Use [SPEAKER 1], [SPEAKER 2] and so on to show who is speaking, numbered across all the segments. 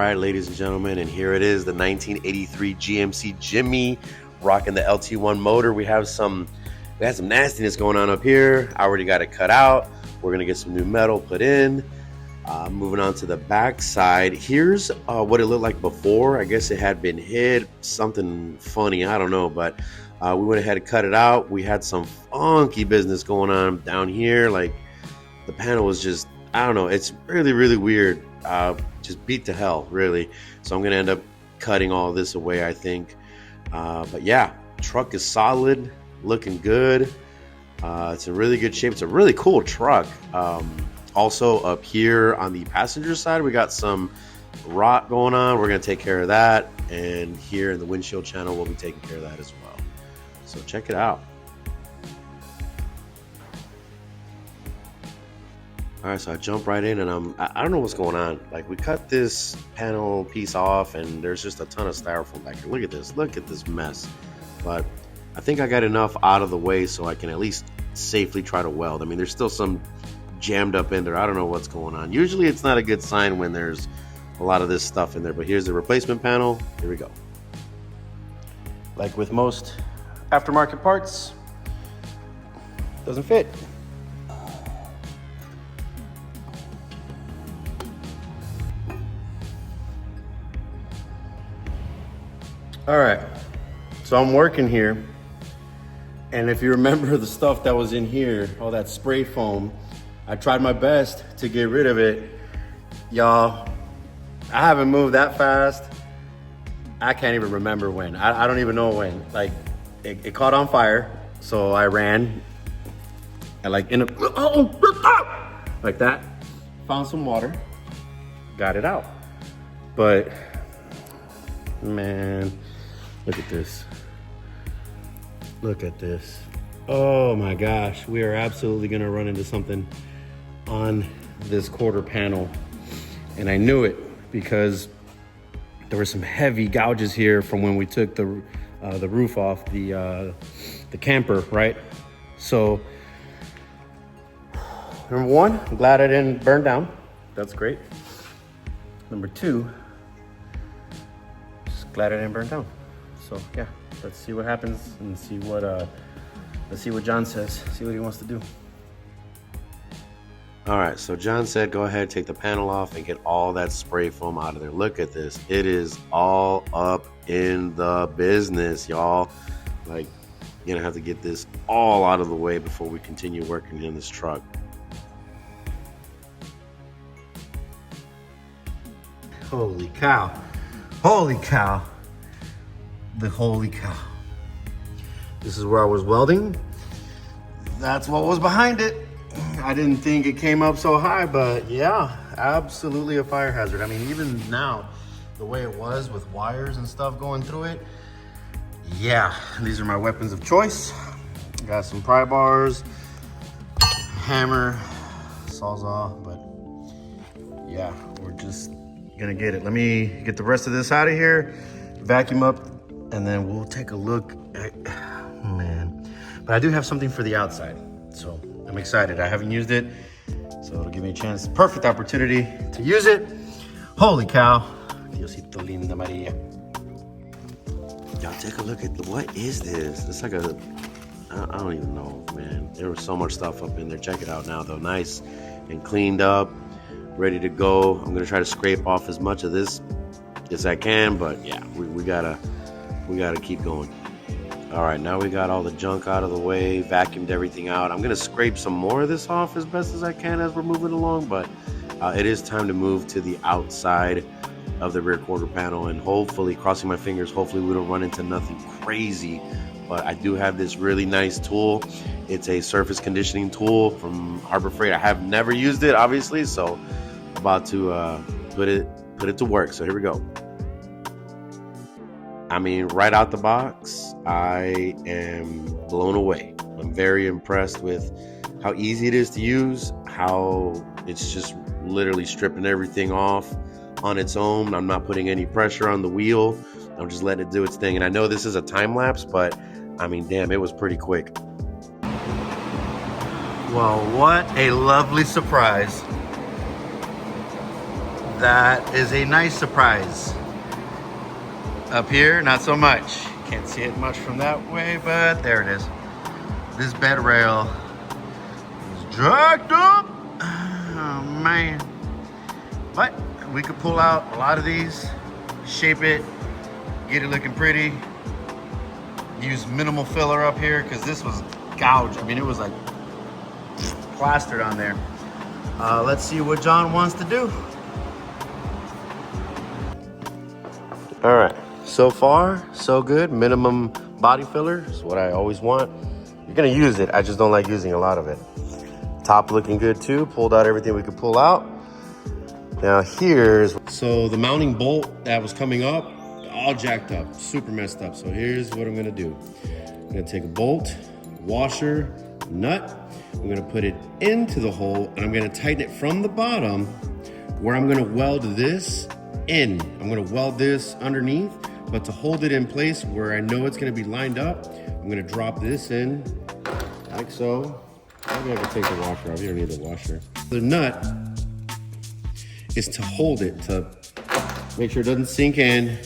[SPEAKER 1] right, ladies and gentlemen, and here it is, the 1983 GMC Jimmy, rocking the LT1 motor. We had some nastiness going on up here. I already got it cut out. We're gonna get some new metal put in. Moving on to the back side, here's what it looked like before. I guess it had been hit, something funny, I don't know, but we went ahead and cut it out. We had some funky business going on down here. Like, the panel was just, I don't know, it's really, really weird. Just beat to hell, really. So I'm gonna end up cutting all this away, I think. But yeah, truck is solid, looking good. It's in really good shape. It's a really cool truck. Also up here on the passenger side, we got some rot going on. We're gonna take care of that. And here in the windshield channel, we'll be taking care of that as well. So check it out. All right, so I jump right in, and I don't know what's going on. Like, we cut this panel piece off, and there's just a ton of styrofoam back here. Look at this mess. But I think I got enough out of the way so I can at least safely try to weld. I mean, there's still some jammed up in there. I don't know what's going on. Usually it's not a good sign when there's a lot of this stuff in there, but here's the replacement panel. Here we go. Like with most aftermarket parts, doesn't fit. All right, so I'm working here, and if you remember the stuff that was in here, all that spray foam, I tried my best to get rid of it. Y'all, I haven't moved that fast. I can't even remember when. I don't even know when. Like, it caught on fire, so I ran, and like like that, found some water, got it out. But man, look at this. Look at this. Oh my gosh, we are absolutely gonna run into something on this quarter panel. And I knew it because there were some heavy gouges here from when we took the roof off the camper, right? So, number one, I'm glad I didn't burn down. That's great. Number two, just glad I didn't burn down. So yeah, let's see what happens and see what let's see what John says, see what he wants to do. All right, so John said go ahead, take the panel off and get all that spray foam out of there. Look at this. It is all up in the business, y'all. Like, you're gonna have to get this all out of the way before we continue working in this truck. Holy cow. Holy cow. The holy cow. This is where I was welding. That's what was behind it. I didn't think it came up so high, but yeah, absolutely a fire hazard. I mean, even now, the way it was with wires and stuff going through it, yeah, these are my weapons of choice. Got some pry bars, hammer, sawzall, but yeah, we're just gonna get it. Let me get the rest of this out of here, vacuum up, and then we'll take a look at, man. But I do have something for the outside, so I'm excited. I haven't used it, so it'll give me a chance, perfect opportunity to use it. Holy cow. Diosito linda Maria. Y'all take a look at, what is this? It's like a, I don't even know, man. There was so much stuff up in there. Check it out now though, nice and cleaned up, ready to go. I'm gonna try to scrape off as much of this as I can, but yeah, we gotta keep going. All right, now we got all the junk out of the way, vacuumed everything out. I'm gonna scrape some more of this off as best as I can as we're moving along, but it is time to move to the outside of the rear quarter panel, and hopefully, crossing my fingers, hopefully we don't run into nothing crazy. But I do have this really nice tool. It's a surface conditioning tool from Harbor Freight. I have never used it, obviously, so I'm about to put it to work. So here we go. I mean, right out the box, I am blown away. I'm very impressed with how easy it is to use, how it's just literally stripping everything off on its own. I'm not putting any pressure on the wheel. I'm just letting it do its thing. And I know this is a time lapse, but I mean, damn, it was pretty quick. Well, what a lovely surprise. That is a nice surprise. Up here, not so much. Can't see it much from that way, but there it is. This bed rail is jacked up. Oh man. But we could pull out a lot of these, shape it, get it looking pretty. Use minimal filler up here because this was gouged. I mean, it was like plastered on there. Let's see what John wants to do. All right, so far, so good. Minimum body filler is what I always want. You're gonna use it, I just don't like using a lot of it. Top looking good too, pulled out everything we could pull out. Now so the mounting bolt that was coming up, all jacked up, super messed up. So here's what I'm gonna do. I'm gonna take a bolt, washer, nut. I'm gonna put it into the hole and I'm gonna tighten it from the bottom where I'm gonna weld this in. I'm gonna weld this underneath, but to hold it in place where I know it's gonna be lined up, I'm gonna drop this in like so. Maybe I can take the washer off. You don't need the washer. The nut is to hold it, to make sure it doesn't sink in.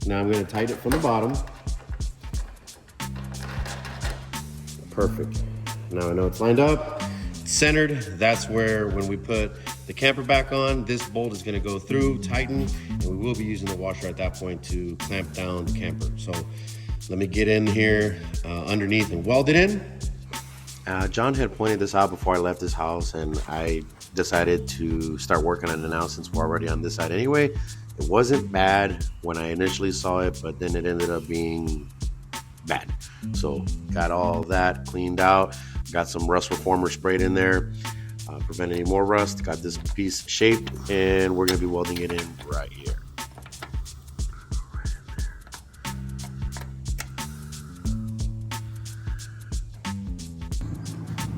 [SPEAKER 1] Now I'm gonna tighten it from the bottom. Perfect. Now I know it's lined up, it's centered. That's where when we put the camper back on, this bolt is gonna go through, tighten, and we will be using the washer at that point to clamp down the camper. So let me get in here underneath and weld it in. John had pointed this out before I left this house, and I decided to start working on it now since we're already on this side anyway. It wasn't bad when I initially saw it, but then it ended up being bad. So got all that cleaned out, got some rust reformer sprayed in there, prevent any more rust, got this piece shaped, and we're gonna be welding it in right here.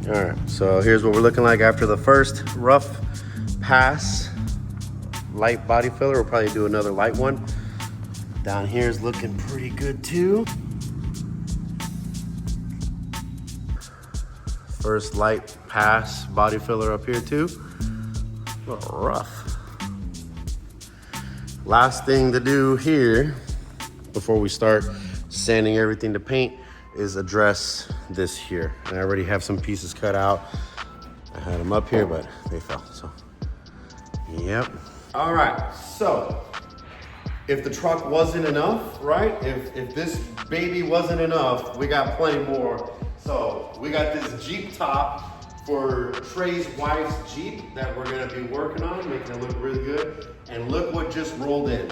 [SPEAKER 1] All right, so here's what we're looking like after the first rough pass. Light body filler, we'll probably do another light one. Down here is looking pretty good too. First light pass body filler up here too. A little rough. Last thing to do here before we start sanding everything to paint is address this here. And I already have some pieces cut out. I had them up here, but they fell, so. Yep. All right, so if the truck wasn't enough, right? If this baby wasn't enough, we got plenty more. So we got this Jeep top for Trey's wife's Jeep that we're gonna be working on, making it look really good. And look what just rolled in.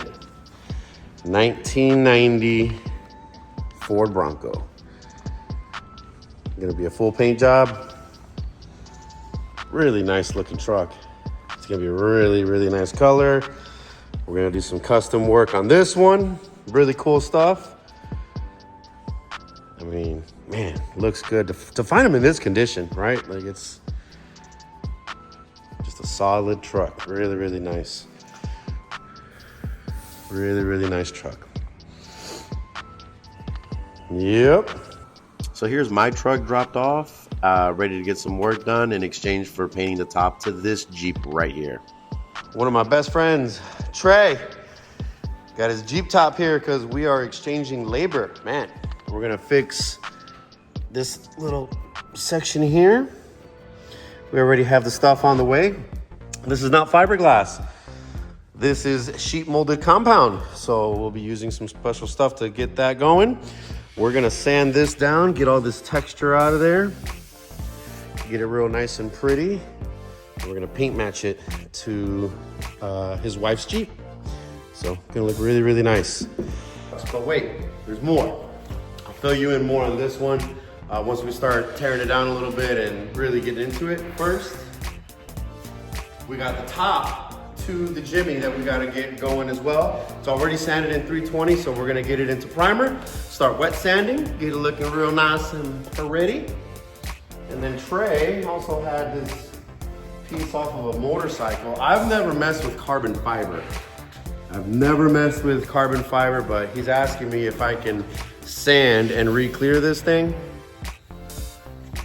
[SPEAKER 1] 1990 Ford Bronco. Gonna be a full paint job. Really nice looking truck. It's gonna be a really, really nice color. We're gonna do some custom work on this one. Really cool stuff. I mean, man, looks good. To find them in this condition, right? Like it's just a solid truck. Really, really nice. Really, really nice truck. Yep. So here's my truck dropped off, ready to get some work done in exchange for painting the top to this Jeep right here. One of my best friends, Trey, got his Jeep top here because we are exchanging labor. Man, we're gonna fix this little section here. We already have the stuff on the way. This is not fiberglass. This is sheet molded compound. So we'll be using some special stuff to get that going. We're gonna sand this down, get all this texture out of there, get it real nice and pretty. We're gonna paint match it to his wife's Jeep. So gonna look really, really nice. But wait, there's more. I'll fill you in more on this one once we start tearing it down a little bit and really get into it. First, we got the top to the Jimmy that we gotta get going as well. It's already sanded in 320, so we're gonna get it into primer, start wet sanding, get it looking real nice and ready. And then Trey also had this piece off of a motorcycle. I've never messed with carbon fiber. But he's asking me if I can sand and re-clear this thing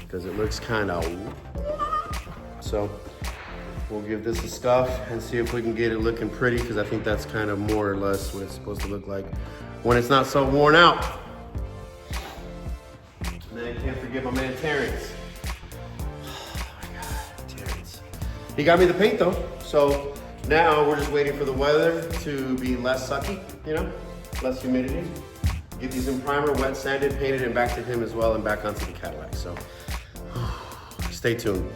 [SPEAKER 1] because it looks kind of, so We'll give this a scuff and see if we can get it looking pretty, because I think that's kind of more or less what it's supposed to look like when it's not so worn out. And then I can't forget my man Terrence. Oh my God, Terrence. He got me the paint though, so now we're just waiting for the weather to be less sucky, you know, less humidity. Get these in primer, wet sanded, painted, and back to him as well, and back onto the Cadillac. So stay tuned.